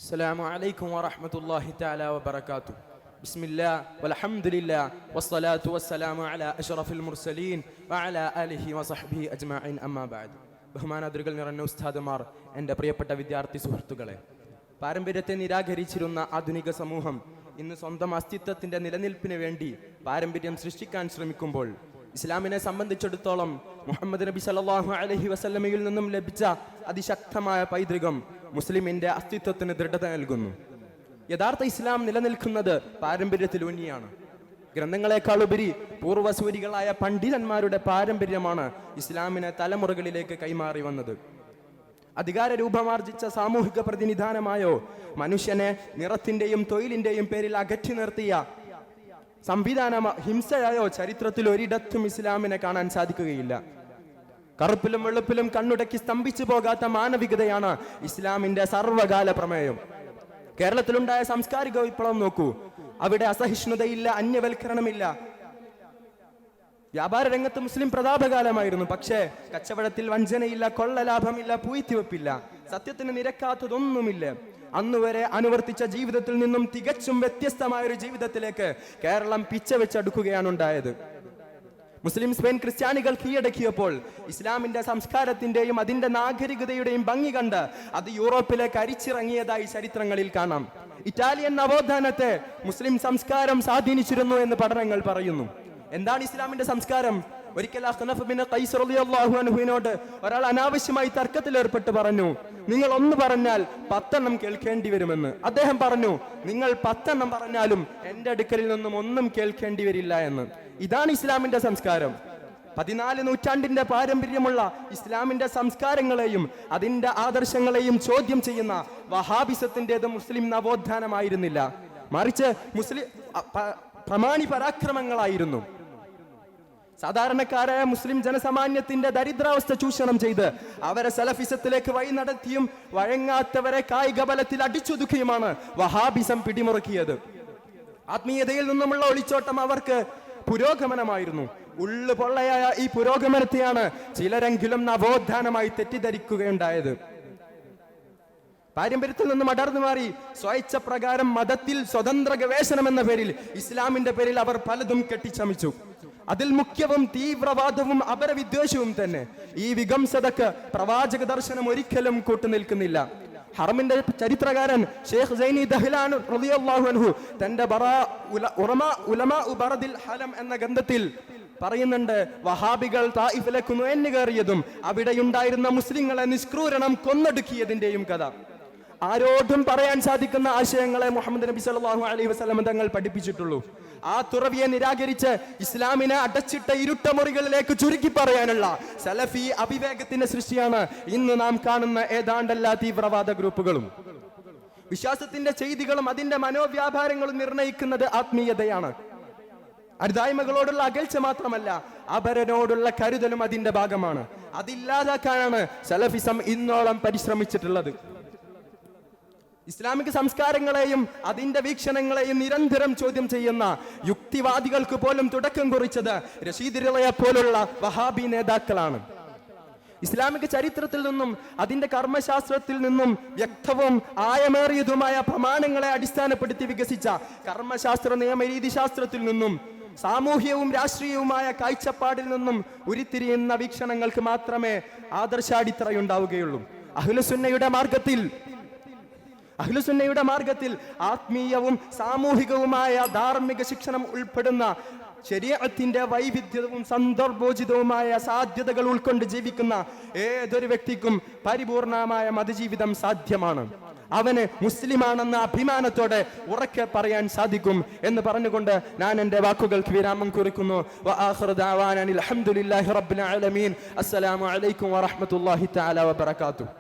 السلام عليكم ورحمة الله تعالى وبركاته. بسم الله والحمد لله والصلاة والسلام على أشرف المرسلين وعلى آله وصحبه أجمعين أما بعد. ബഹുമാനാദരകൾ നിറഞ്ഞ ഉസ്താദുമാർ, എൻ്റെ പ്രിയപ്പെട്ട വിദ്യാർത്ഥി സുഹൃത്തുക്കളെ, പാരമ്പര്യത്തെ നിരാകരിച്ചിരുന്ന ആധുനിക സമൂഹം ഇന്ന് സ്വന്തം അസ്തിത്വത്തിൻ്റെ നിലനിൽപ്പിന് വേണ്ടി പാരമ്പര്യം സൃഷ്ടിക്കാൻ ശ്രമിക്കുമ്പോൾ ഇസ്ലാമിനെ സംബന്ധിച്ചിടത്തോളം മുഹമ്മദ് നബി സല്ലല്ലാഹു അലൈഹി വസല്ലമയിൽ നിന്നും ലഭിച്ച അതിശക്തമായ പൈതൃകം മുസ്ലിമിന്റെ അസ്തിത്വത്തിന് ദൃഢത നൽകുന്നു. യഥാർത്ഥ ഇസ്ലാം നിലനിൽക്കുന്നത് പാരമ്പര്യത്തിലൂന്നിയാണ്. ഗ്രന്ഥങ്ങളെക്കാളുപരി പൂർവ്വസൂരികളായ പണ്ഡിതന്മാരുടെ പാരമ്പര്യമാണ് ഇസ്ലാമിനെ തലമുറകളിലേക്ക് കൈമാറി വന്നത്. അധികാര രൂപമാർജിച്ച സാമൂഹിക പ്രതിനിധാനമായോ മനുഷ്യനെ നിറത്തിന്റെയും തൊഴിലിന്റെയും പേരിൽ അകറ്റി നിർത്തിയ സംവിധാന ഹിംസയായോ ചരിത്രത്തിൽ ഒരിടത്തും ഇസ്ലാമിനെ കാണാൻ സാധിക്കുകയില്ല. കറുപ്പിലും വെളുപ്പിലും കണ്ണുടക്കി സ്തംഭിച്ചു പോകാത്ത മാനവികതയാണ് ഇസ്ലാമിന്റെ സർവകാല പ്രമേയം. കേരളത്തിലുണ്ടായ സാംസ്കാരിക വിപ്ലവം നോക്കൂ. അവിടെ അസഹിഷ്ണുതയില്ല, അന്യവൽക്കരണമില്ല. വ്യാപാര രംഗത്ത് മുസ്ലിം പ്രതാപകാലമായിരുന്നു. പക്ഷേ കച്ചവടത്തിൽ വഞ്ചനയില്ല, കൊള്ളലാഭമില്ല, പൂഴ്ത്തിവെപ്പില്ല, സത്യത്തിന് നിരക്കാത്തതൊന്നുമില്ല. അന്നുവരെ അനുവർത്തിച്ച ജീവിതത്തിൽ നിന്നും തികച്ചും വ്യത്യസ്തമായൊരു ജീവിതത്തിലേക്ക് കേരളം പിച്ചവെച്ചടുക്കുകയാണ് ഉണ്ടായത്. മുസ്ലിം സ്പെയിൻ ക്രിസ്ത്യാനികൾ കീഴടക്കിയപ്പോൾ ഇസ്ലാമിന്റെ സംസ്കാരത്തിന്റെയും അതിന്റെ നാഗരികതയുടെയും ഭംഗി കണ്ട് അത് യൂറോപ്പിലേക്ക് അരിച്ചിറങ്ങിയതായി ചരിത്രങ്ങളിൽ കാണാം. ഇറ്റാലിയൻ നവോത്ഥാനത്തെ മുസ്ലിം സംസ്കാരം സ്വാധീനിച്ചിരുന്നു എന്ന് പഠനങ്ങൾ പറയുന്നു. എന്താണ് ഇസ്ലാമിന്റെ സംസ്കാരം? ഒരിക്കൽ അഖ്നഫ് ബിൻ ഖൈസ് റളിയല്ലാഹു അൻഹുവിനോട് ഒരാൾ അനാവശ്യമായി തർക്കത്തിൽ ഏർപ്പെട്ട് പറഞ്ഞു, നിങ്ങൾ ഒന്ന് പറഞ്ഞാൽ 10 കേൾക്കേണ്ടി വരുമെന്ന്. അദ്ദേഹം പറഞ്ഞു, നിങ്ങൾ 10 പറഞ്ഞാലും എന്റെ അടുക്കലിൽ നിന്നും ഒന്നും കേൾക്കേണ്ടി വരില്ല എന്ന്. ഇതാണ് ഇസ്ലാമിന്റെ സംസ്കാരം. 14 നൂറ്റാണ്ടിന്റെ പാരമ്പര്യമുള്ള ഇസ്ലാമിന്റെ സംസ്കാരങ്ങളെയും അതിന്റെ ആദർശങ്ങളെയും ചോദ്യം ചെയ്യുന്ന വഹാബിസത്തിൻ്റെത് മുസ്ലിം നവോത്ഥാനമായിരുന്നില്ല, മറിച്ച് മുസ്ലിം പ്രമാണി പരാക്രമങ്ങളായിരുന്നു. സാധാരണക്കാരായ മുസ്ലിം ജനസാമാന്യത്തിന്റെ ദരിദ്രാവസ്ഥ ചൂഷണം ചെയ്ത് അവരെ സലഫിസത്തിലേക്ക് വഴി നടത്തിയും വഴങ്ങാത്തവരെ കായിക ബലത്തിൽ അടിച്ചൊതുക്കിയുമാണ് വഹാബിസം പിടിമുറുക്കിയത്. ആത്മീയതയിൽ നിന്നുമുള്ള ഒളിച്ചോട്ടം അവർക്ക് പുരോഗമനമായിരുന്നു. ഉള്ളു പൊള്ളയായ ഈ പുരോഗമനത്തെയാണ് ചിലരെങ്കിലും നവോത്ഥാനമായി തെറ്റിദ്ധരിക്കുകയുണ്ടായത്. പാരമ്പര്യത്തിൽ നിന്നും അടർന്നു മാറി സ്വേച്ഛ പ്രകാരം മതത്തിൽ സ്വതന്ത്ര ഗവേഷണം എന്ന പേരിൽ ഇസ്ലാമിന്റെ പേരിൽ അവർ പലതും കെട്ടിച്ചമിച്ചു. അതിൽ മുഖ്യവും തീവ്രവാദവും അപരവിദ്വേഷവും തന്നെ. ഈ വികംസതക്ക് പ്രവാചക ദർശനം ഒരിക്കലും കൂട്ടുനിൽക്കുന്നില്ല. ഹറമിന്റെ ചരിത്രകാരൻ ഷെയ്ഖ് സൈനി ദഹ്ലാൻ റളിയല്ലാഹു അൻഹു തന്റെ ഉലമാ ബറദിൽ ഹലം എന്ന ഗ്രന്ഥത്തിൽ പറയുന്നുണ്ട്, വഹാബികൾ തായിഫിലേക്ക് നുഴഞ്ഞു കയറിയതും അവിടെയുണ്ടായിരുന്ന മുസ്ലിങ്ങളെ നിഷ്ക്രൂരണം കൊന്നൊടുക്കിയതിന്റെയും കഥ. ആരോടും പറയാൻ സാധിക്കുന്ന ആശയങ്ങളെ മുഹമ്മദ് നബി സല്ലല്ലാഹു അലൈഹി വസല്ലം തങ്ങൾ പഠിപ്പിച്ചിട്ടുള്ളൂ. ആ തുറവിയെ നിരാകരിച്ച് ഇസ്ലാമിനെ അടച്ചിട്ട ഇരുട്ട മുറികളിലേക്ക് ചുരുക്കി പറയാനുള്ള സലഫി അവിവേകത്തിന്റെ സൃഷ്ടിയാണ് ഇന്ന് നാം കാണുന്ന ഏതാണ്ടെല്ലാ തീവ്രവാദ ഗ്രൂപ്പുകളും. വിശ്വാസത്തിന്റെ ചെയ്തികളും അതിന്റെ മനോവ്യാപാരങ്ങളും നിർണയിക്കുന്നത് ആത്മീയതയാണ്. അരുതായ്മകളോടുള്ള അകൽച്ച മാത്രമല്ല, അപരനോടുള്ള കരുതലും അതിന്റെ ഭാഗമാണ്. അതില്ലാതാക്കാനാണ് സലഫിസം ഇന്നോളം പരിശ്രമിച്ചിട്ടുള്ളത്. ഇസ്ലാമിക സംസ്കാരങ്ങളെയും അതിന്റെ വീക്ഷണങ്ങളെയും നിരന്തരം ചോദ്യം ചെയ്യുന്ന യുക്തിവാദികൾക്ക് പോലും തുടക്കം കുറിച്ചത് റഷീദ് റിളയെ പോലുള്ള വഹാബി നേതാക്കളാണ്. ഇസ്ലാമിക ചരിത്രത്തിൽ നിന്നും അതിന്റെ കർമ്മശാസ്ത്രത്തിൽ നിന്നും വ്യക്തവും ആയമേറിയതുമായ പ്രമാണങ്ങളെ അടിസ്ഥാനപ്പെടുത്തി വികസിച്ച കർമ്മശാസ്ത്ര നിയമരീതിശാസ്ത്രത്തിൽ നിന്നും സാമൂഹ്യവും രാഷ്ട്രീയവുമായ കാഴ്ചപ്പാടിൽ നിന്നും ഉരുത്തിരിയുന്ന വീക്ഷണങ്ങൾക്ക് മാത്രമേ ആദർശാടിത്തറയുണ്ടാവുകയുള്ളൂ. അഹ്ലുസുന്നയുടെ മാർഗത്തിൽ ആത്മീയവും സാമൂഹികവുമായ ധാർമ്മിക ശിക്ഷണം ഉൾപ്പെടുന്ന ശരീഅത്തിന്റെ വൈവിധ്യവും സന്ദർഭോചിതവുമായ സാധ്യതകൾ ഉൾക്കൊണ്ട് ജീവിക്കുന്ന ഏതൊരു വ്യക്തിക്കും പരിപൂർണമായ മതജീവിതം സാധ്യമാണ്. അവന് മുസ്ലിമാണെന്ന അഭിമാനത്തോടെ ഉറക്കെ പറയാൻ സാധിക്കും എന്ന് പറഞ്ഞുകൊണ്ട് ഞാൻ എൻ്റെ വാക്കുകൾക്ക് വിരാമം കുറിക്കുന്നു. വആഖിറു ദഅവാനാ അൽഹംദുലില്ലാഹി റബ്ബിൽ ആലമീൻ. അസ്സലാമു അലൈക്കും വറഹ്മത്തുള്ളാഹി തആല വബറകാതുഹു.